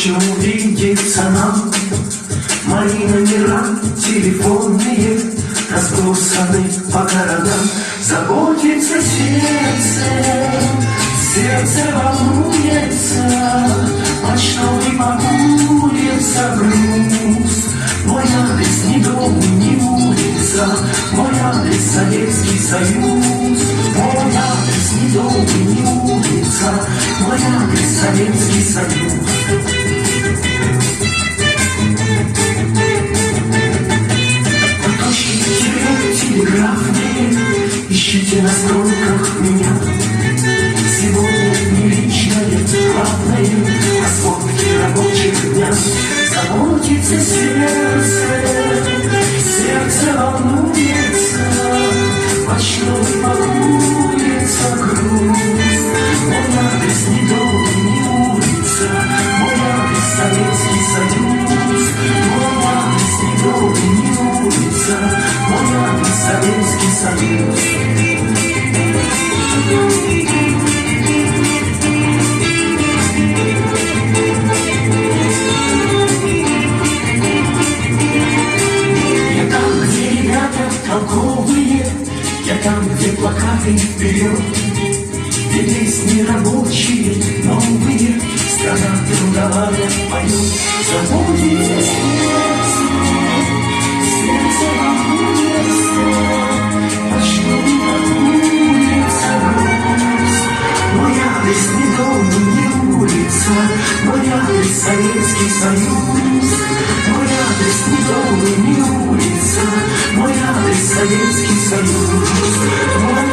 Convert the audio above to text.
ночью увидеться нам. Мои номера телефонные разбросаны по городам. Заботится сердце, сердце волнуется, почтовый погулится груз. Мой адрес ни дом, ни улица, мой адрес Советский Союз. Мой адрес ни дом, ни улица, мой адрес Советский Союз. Телеграфные, ищите на строках меня. Сегодня не личное, главное, о сводке рабочих дня. Заботится сердце, сердце волнуется, почтовый погулится груз. Мой адрес ни дом, ни улица, мой адрес Советский Союз. Мой адрес ни дом, ни улица, мой адрес Советский Союз. Я там, где ребята толковые, я там, где плакаты вперед, где песни рабочие, новые, страна трудовая поет. Заботится сердце, сердце волнуется, почтовый погулится груз. Мой адрес ни дом, ни улица, мой адрес Советский Союз. Мой адрес ни дом, ни улица, мой адрес Советский Союз.